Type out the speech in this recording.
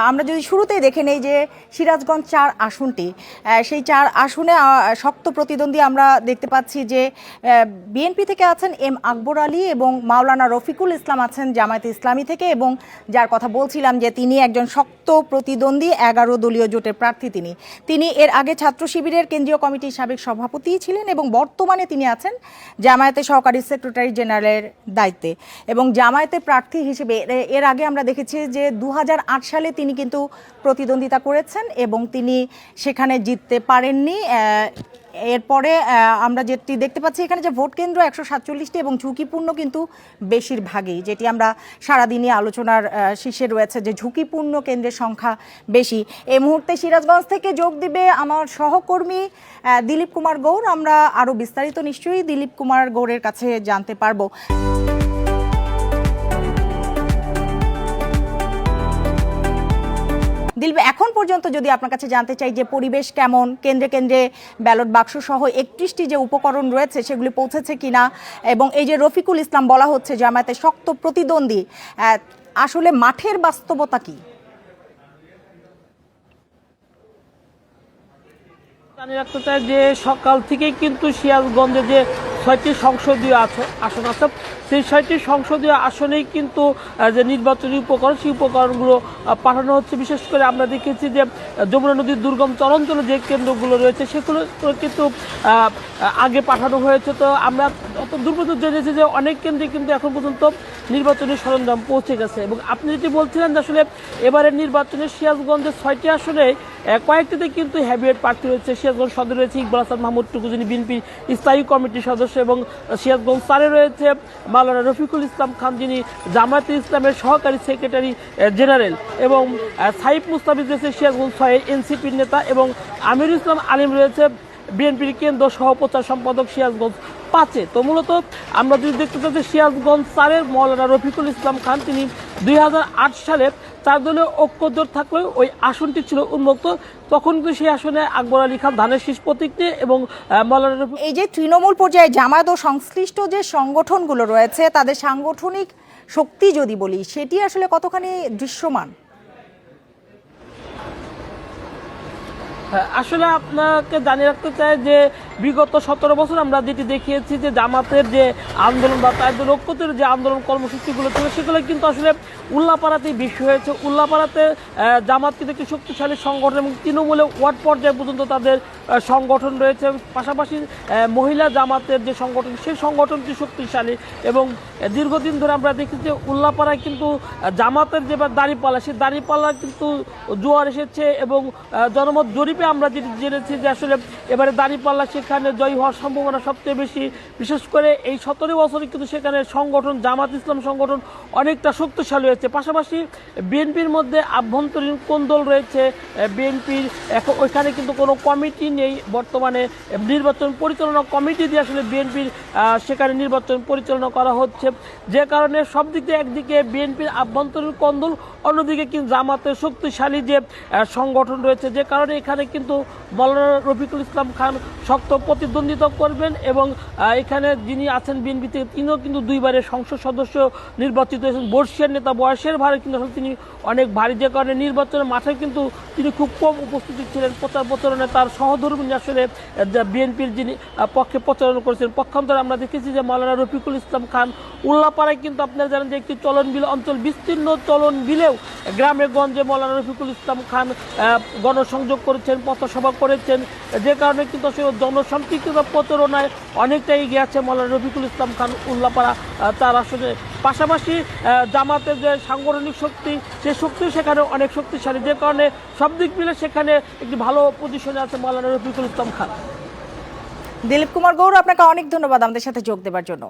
আমরা যদি শুরুতেই দেখে নেই যে সিরাজগঞ্জ ৪ আসনটি, সেই ৪ আসনে শক্ত প্রতিদ্বন্দ্বী আমরা দেখতে পাচ্ছি যে বিএনপি থেকে আছেন এম আকবর আলী এবং মাওলানা রফিকুল ইসলাম আছেন জামায়াতে ইসলামী থেকে, এবং যার কথা বলছিলাম যে তিনি একজন শক্ত প্রতিদ্বন্দ্বী 11 দলীয় জোটের প্রার্থী। তিনি এর আগে ছাত্র শিবিরের কেন্দ্রীয় কমিটির সাবেক সভাপতি ছিলেন এবং বর্তমানে তিনি আছেন জামায়াতের সহকারী সেক্রেটারি জেনারেলের দায়িত্বে। এবং জামায়াতের প্রার্থী হিসেবে এর আগে আমরা দেখেছি যে 2008 সালে তিনি কিন্তু প্রতিদ্বন্দ্বিতা করেছেন এবং তিনি সেখানে জিততে পারেননি। এরপরে আমরা যেটি দেখতে পাচ্ছি এখানে যে ভোট কেন্দ্র 147টি এবং ঝুঁকিপূর্ণ কিন্তু বেশিরভাগই, যেটি আমরা সারাদিনই আলোচনার শীর্ষে রয়েছে যে ঝুঁকিপূর্ণ কেন্দ্রের সংখ্যা বেশি। এই মুহূর্তে সিরাজগঞ্জ থেকে যোগ দিবে আমার সহকর্মী দিলীপ কুমার গৌর। আমরা আরও বিস্তারিত নিশ্চয়ই দিলীপ কুমার গৌরের কাছে জানতে পারবো। দিলীপ, এখন পর্যন্ত যদি আপনার কাছে জানতে চাই যে পরিবেশ কেমন, কেন্দ্রে কেন্দ্রে ব্যালট বাক্স সহ 31টি যে উপকরণ রয়েছে সেগুলি পৌঁছেছে কিনা, এবং এই যে রফিকুল ইসলাম বলা হচ্ছে জামায়াতের শক্ত প্রতিদ্বন্দ্বী, আসলে মাঠের বাস্তবতা কি? জানিয়ে রাখতে চাই যে সকাল থেকেই কিন্তু সিরাজগঞ্জে যে 6টি সংসদীয় আসন আছে, সেই 6টি সংসদীয় আসনেই কিন্তু যে নির্বাচনী উপকরণ, সেই উপকরণগুলো পাঠানো হচ্ছে। বিশেষ করে আমরা দেখেছি যে যমুনা নদীর দুর্গম চরাঞ্চলে যে কেন্দ্রগুলো রয়েছে সেগুলো কিন্তু আগে পাঠানো হয়েছে। তো আমরা অত দুর্বল জেনেছি যে অনেক কেন্দ্রে কিন্তু এখন পর্যন্ত নির্বাচনী সরঞ্জাম পৌঁছে গেছে। এবং আপনি যেটি বলছিলেন যে আসলে এবারের নির্বাচনে সিরাজগঞ্জের 6টি আসনে কয়েকটিতে কিন্তু হেভিওয়েট প্রার্থী রয়েছে। সিরাজগঞ্জ সদরে রয়েছে ইকবাল হাসান মাহমুদ টুকু, যিনি বিএনপির স্থায়ী কমিটির সদস্য, এবং সিরাজগঞ্জ 4-এ রয়েছে মাওলানা রফিকুল ইসলাম খান, যিনি জামায়াতে ইসলামের সহকারী সেক্রেটারি জেনারেল, এবং সাইফ মুস্তাফিজ রয়েছে সিরাজগঞ্জ 6-এ এনসিপির নেতা, এবং আমিরুল ইসলাম আলিম রয়েছে বিএনপির কেন্দ্র সহপ্রচার সম্পাদক সিরাজগঞ্জ 5-এ। তো মূলত আমরা যদি দেখতে পাচ্ছি সিরাজগঞ্জ 4-এর মাওলানা রফিকুল ইসলাম খান, তিনি 2008 সালে 4 দলীয় ঐক্যজোট থাকলেও ওই আসনটি ছিল উন্মুক্ত। তখন কিন্তু সেই আসনে আকবর আলী খান ধানের শীষ প্রতীক নিয়ে এবং মাওলানা এই যে তৃণমূল পর্যায়ে জামায়াত ও সংশ্লিষ্ট যে সংগঠনগুলো রয়েছে তাদের সাংগঠনিক শক্তি যদি বলি, সেটি আসলে কতখানি দৃশ্যমান? আসলে আপনাকে জানিয়ে রাখতে চাই যে বিগত 17 বছর আমরা যেটি দেখিয়েছি যে জামাতের যে আন্দোলন বা তাদের ঐক্যতের যে আন্দোলন কর্মসূচিগুলো ছিল সেগুলো কিন্তু আসলে উল্লাপাড়াতেই বেশি হয়েছে। উল্লাপাড়াতে জামাত কিন্তু একটি শক্তিশালী সংগঠন এবং তৃণমূলে ওয়ার্ড পর্যায়ে পর্যন্ত তাদের সংগঠন রয়েছে। পাশাপাশি মহিলা জামাতের যে সংগঠন, সেই সংগঠনটি শক্তিশালী, এবং দীর্ঘদিন ধরে আমরা দেখি যে উল্লাপাড়ায় কিন্তু জামাতের যে দাঁড়িপাল্লা, সেই দাঁড়িপাল্লা কিন্তু জোয়ার এসেছে, এবং জনমত জরিপে আমরা যেটি জেনেছি যে আসলে এবারে দাঁড়িপাল্লা সেখানে জয়ী হওয়ার সম্ভাবনা সবচেয়ে বেশি। বিশেষ করে এই 17 বছরে কিন্তু সেখানে সংগঠন জামাত ইসলাম সংগঠন অনেকটা শক্তিশালী হয়েছে। পাশাপাশি বিএনপির মধ্যে আভ্যন্তরীণ কোন্দল রয়েছে। বিএনপির এখন ওইখানে কিন্তু কোনো কমিটি নেই বর্তমানে, নির্বাচন পরিচালনা কমিটি দিয়ে আসলে বিএনপির সেখানে নির্বাচন পরিচালনা করা হচ্ছে, যে কারণে সব দিক দিয়ে একদিকে বিএনপির আভ্যন্তরীণ কোন্দল, অন্যদিকে কিন্তু জামাতের শক্তিশালী যে সংগঠন রয়েছে, যে কারণে এখানে কিন্তু মাওলানা রফিকুল ইসলাম খান শক্ত প্রতিদ্বন্দ্বিতা করবেন। এবং এখানে যিনি আছেন বিএনপি থেকে, তিনিও কিন্তু 2বারের সংসদ সদস্য নির্বাচিত হয়েছেন। বর্ষিয়ার নেতা, বয়সের ভারে কিন্তু আসলে তিনি অনেক ভারী, যে কারণে নির্বাচনের মাঠে কিন্তু তিনি খুব কম উপস্থিতি ছিলেন। প্রচারণে তার সহধর্মিনী আসলে বিএনপির যিনি পক্ষে প্রচারণা করেছেন। পক্ষান্তরে আমরা দেখেছি যে মাওলানা রফিকুল ইসলাম খান উল্লাপাড়ায় কিন্তু আপনারা জানেন যে একটি চলনবিল অঞ্চল, বিস্তীর্ণ চলনবিলেও গ্রামে গঞ্জে মাওলানা রফিকুল ইসলাম খান গণসংযোগ করেছেন, পথসভা করেছেন, যে কারণে কিন্তু আসলে জনসম্পৃক্ততা প্রচারণায় অনেকটাই এগিয়ে আছে মাওলানা রফিকুল ইসলাম খান উল্লাপাড়া তার আসলে। পাশাপাশি জামাতের যে সাংগঠনিক শক্তি, সে শক্তি সেখানে অনেক শক্তিশালী, যে কারণে সব দিক মিলে সেখানে একটি ভালো পজিশনে আছে মাওলানা রফিকুল ইসলাম খান। দিলীপ কুমার গৌর, আপনাকে অনেক ধন্যবাদ আমাদের সাথে যোগ দেওয়ার জন্য।